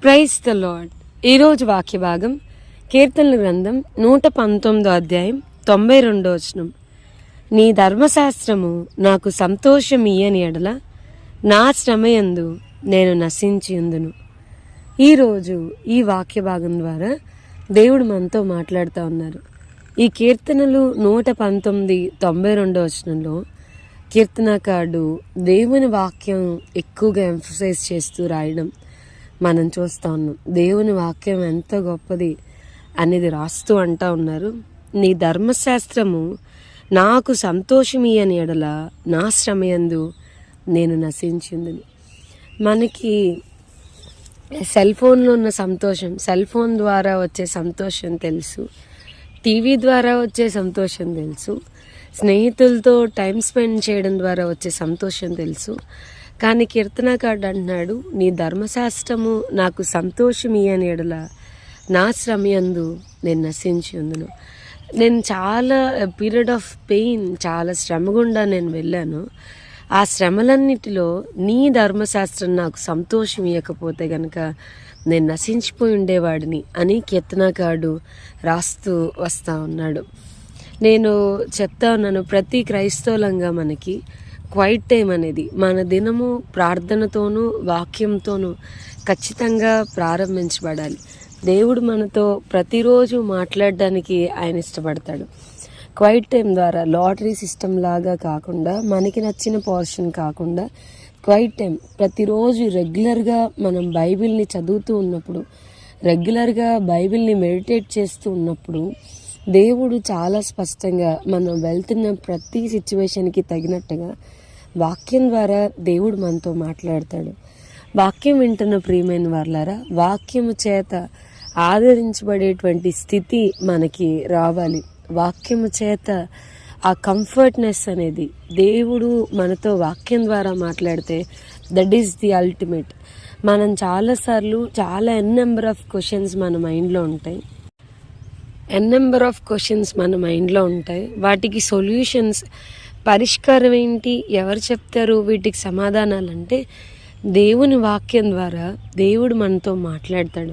Praise the lord. ఈరోజు వాక్య భాగం కీర్తనల గ్రంథం 119 అధ్యాయం 92 వచనం. నీ ధర్మశాస్త్రము నాకు సంతోషమియ్యని ఎడల నా శ్రమయందు నేను నశించియుందును. ఈరోజు ఈ వాక్య భాగం ద్వారా దేవుడు మనతో మాట్లాడుతూ ఉన్నారు. ఈ కీర్తనలు 119:92 వచనంలో కీర్తనకారుడు దేవుని వాక్యం ఎక్కువగా ఎంఫసైజ్ చేస్తూ రాయడం మనం చూస్తూ ఉన్నాం. దేవుని వాక్యం ఎంత గొప్పది అనేది రాస్తూ అంటూ ఉన్నారు. నీ ధర్మశాస్త్రము నాకు సంతోషమియ్యని ఎడల నా శ్రమయందు నేను నశించిందని. మనకి సెల్ ఫోన్లో ఉన్న సంతోషం, సెల్ ఫోన్ ద్వారా వచ్చే సంతోషం తెలుసు, టీవీ ద్వారా వచ్చే సంతోషం తెలుసు, స్నేహితులతో టైం స్పెండ్ చేయడం ద్వారా వచ్చే సంతోషం తెలుసు. కానీ కీర్తనకారుడు అంటున్నాడు, నీ ధర్మశాస్త్రము నాకు సంతోషమియ్యని ఎడల నా శ్రమయందు నేను నశించి ఉందును. నేను చాలా పీరియడ్ ఆఫ్ పెయిన్, చాలా శ్రమ గుండా నేను వెళ్ళాను. ఆ శ్రమలన్నిటిలో నీ ధర్మశాస్త్రం నాకు సంతోషం ఇవ్వకపోతే గనక నేను నశించిపోయి ఉండేవాడిని అని కీర్తనకారుడు రాస్తూ వస్తూ ఉన్నాడు. నేను చెప్తా ఉన్నాను, ప్రతి క్రైస్తవులంగా మనకి క్వైట్ టైం అనేది మన దినము ప్రార్థనతోనూ వాక్యంతోనూ ఖచ్చితంగా ప్రారంభించబడాలి. దేవుడు మనతో ప్రతిరోజు మాట్లాడడానికి ఆయన ఇష్టపడతాడు. క్వైట్ టైం ద్వారా లాటరీ సిస్టమ్ లాగా కాకుండా, మనకి నచ్చిన పోర్షన్ కాకుండా, క్వైట్ టైం ప్రతిరోజు రెగ్యులర్గా మనం బైబిల్ని చదువుతూ ఉన్నప్పుడు, రెగ్యులర్గా బైబిల్ని మెడిటేట్ చేస్తూ ఉన్నప్పుడు దేవుడు చాలా స్పష్టంగా మనం వెళ్తున్న ప్రతి సిచ్యువేషన్కి తగినట్టుగా వాక్యం ద్వారా దేవుడు మనతో మాట్లాడతాడు. వాక్యం వింటున్న ప్రియమైన వారులారా, వాక్యము చేత ఆదరించబడేటువంటి స్థితి మనకి రావాలి. వాక్యము చేత ఆ కంఫర్ట్నెస్ అనేది, దేవుడు మనతో వాక్యం ద్వారా మాట్లాడితే దట్ ఈస్ ది అల్టిమేట్. మనం చాలాసార్లు చాలా నెంబర్ ఆఫ్ క్వశ్చన్స్ మన మైండ్లో ఉంటాయి. వాటికి సొల్యూషన్స్, పరిష్కారం ఏంటి, ఎవరు చెప్తారు వీటికి సమాధానాలు అంటే దేవుని వాక్యం ద్వారా దేవుడు మనతో మాట్లాడతాడు.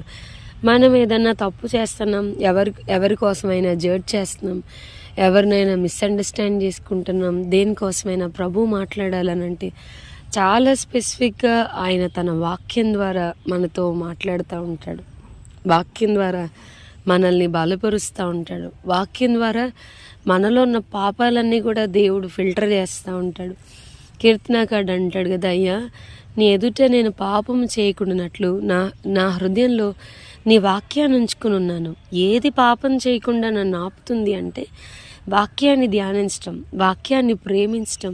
మనం ఏదన్నా తప్పు చేస్తున్నాం, ఎవరి కోసమైనా జడ్జ్ చేస్తున్నాం, ఎవరినైనా మిస్అండర్స్టాండ్ చేసుకుంటున్నాం, దేనికోసమైనా ప్రభు మాట్లాడాలనంటే చాలా స్పెసిఫిక్గా ఆయన తన వాక్యం ద్వారా మనతో మాట్లాడుతూ ఉంటాడు. వాక్యం ద్వారా మనల్ని బలపరుస్తూ ఉంటాడు. వాక్యం ద్వారా మనలో ఉన్న పాపాలన్నీ కూడా దేవుడు ఫిల్టర్ చేస్తూ ఉంటాడు. కీర్తనకారుడు అంటాడు కదా, అయ్యా నీ ఎదుట నేను పాపము చేయకుండానట్లు నా హృదయంలో నీ వాక్యాన్ని ఉంచుకుని ఉన్నాను. ఏది పాపం చేయకుండా నన్ను ఆపుతుంది అంటే వాక్యాన్ని ధ్యానించటం, వాక్యాన్ని ప్రేమించటం,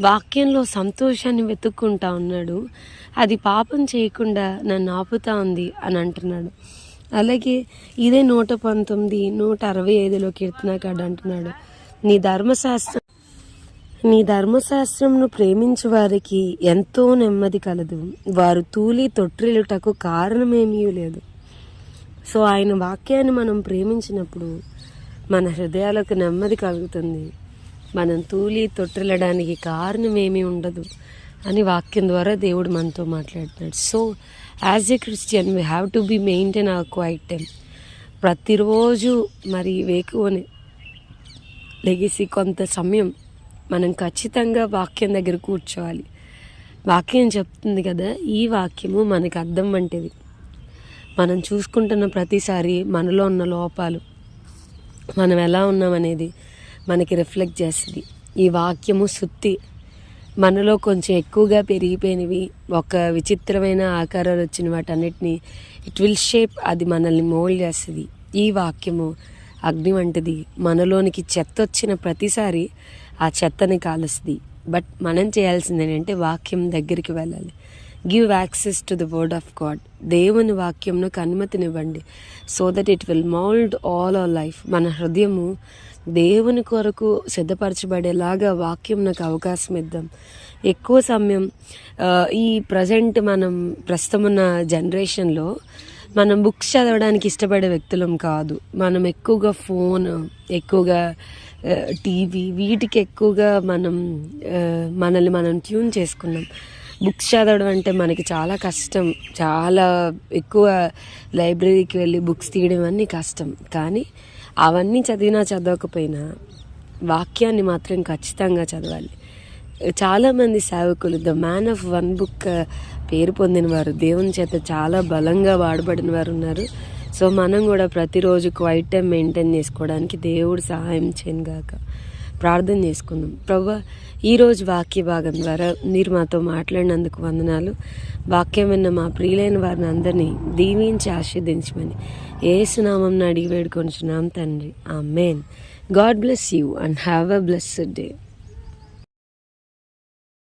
వాక్యంలో సంతోషాన్ని వెతుక్కుంటా ఉన్నాడు. అది పాపం చేయకుండా నన్ను ఆపుతా ఉంది అని అంటున్నాడు. అలాగే ఇదే 119:165 కీర్తనకారుడు అంటున్నాడు, నీ ధర్మశాస్త్రంను ప్రేమించు వారికి ఎంతో నెమ్మది కలదు, వారు తూలి తొట్టిల్లుటకు కారణమేమీ లేదు. సో ఆయన వాక్యాన్ని మనం ప్రేమించినప్పుడు మన హృదయాలకు నెమ్మది కలుగుతుంది. మనం తూలి తొట్టిల్లడానికి కారణమేమీ ఉండదు అని వాక్యం ద్వారా దేవుడు మనతో మాట్లాడుతున్నాడు. So as a Christian we have to be maintain our quiet time. ప్రతిరోజు మరి వేకువని లెగిసి కొంత సమయం మనం ఖచ్చితంగా వాక్యం దగ్గర కూర్చోవాలి. వాక్యం చెప్తుంది కదా, ఈ వాక్యము మనకు అర్థం వంటిది. మనం చూసుకుంటున్న ప్రతిసారి మనలో ఉన్న లోపాలు, మనం ఎలా ఉన్నామనేది మనకి రిఫ్లెక్ట్ చేస్తుంది. ఈ వాక్యము సుత్తి, మనలో కొంచెం ఎక్కువగా పెరిగిపోయినవి, ఒక విచిత్రమైన ఆకారాలు వచ్చిన వాటన్నిటిని ఇట్ విల్ షేప్, అది మనల్ని మోల్డ్ చేస్తుంది. ఈ వాక్యము అగ్ని వంటిది, మనలోనికి చెత్త వచ్చిన ప్రతిసారి ఆ చెత్తని కాలుస్తుంది. బట్ మనం చేయాల్సింది ఏంటంటే వాక్యం దగ్గరికి వెళ్ళాలి. Give access to the word of God. దేవుని వాక్యంను అనుమతినివ్వండి. So that it will mould all our life. మన హృదయము దేవుని కొరకు సిద్ధపరచబడేలాగా వాక్యం నాకు అవకాశం ఇద్దాం. ఎక్కువ సమయం ఈ ప్రస్తుతం ఉన్న జనరేషన్లో మనం బుక్స్ చదవడానికి ఇష్టపడే వ్యక్తులం కాదు. మనం ఎక్కువగా ఫోన్, ఎక్కువగా టీవీ, వీటికి ఎక్కువగా మనల్ని మనం ట్యూన్ చేసుకున్నాం. బుక్స్ చదవడం అంటే మనకి చాలా కష్టం, చాలా ఎక్కువ లైబ్రరీకి వెళ్ళి బుక్స్ తీయడం అన్నీ కష్టం. కానీ అవన్నీ చదివినా చదవకపోయినా వాక్యాన్ని మాత్రం ఖచ్చితంగా చదవాలి. చాలామంది సేవకులు the man of one book పేరు పొందిన వారు, దేవుని చేత చాలా బలంగా వాడబడిన వారు ఉన్నారు. సో మనం కూడా ప్రతిరోజు క్వైట్ టైం మెయింటైన్ చేసుకోవడానికి దేవుడు సహాయం చేయను గాక. ప్రార్థన చేసుకుందాం. ప్రభువా, ఈరోజు వాక్య భాగం ద్వారా మీరు మాతో మాట్లాడినందుకు వందనాలు. వాక్యం విన్న మా ప్రియులైన వారిని అందరినీ దీవించి ఆశీర్వదించమని యేసు నామమున అడిగి వేడుకొనుచున్నాం తండ్రి. ఆమేన్. God bless you and have a blessed day.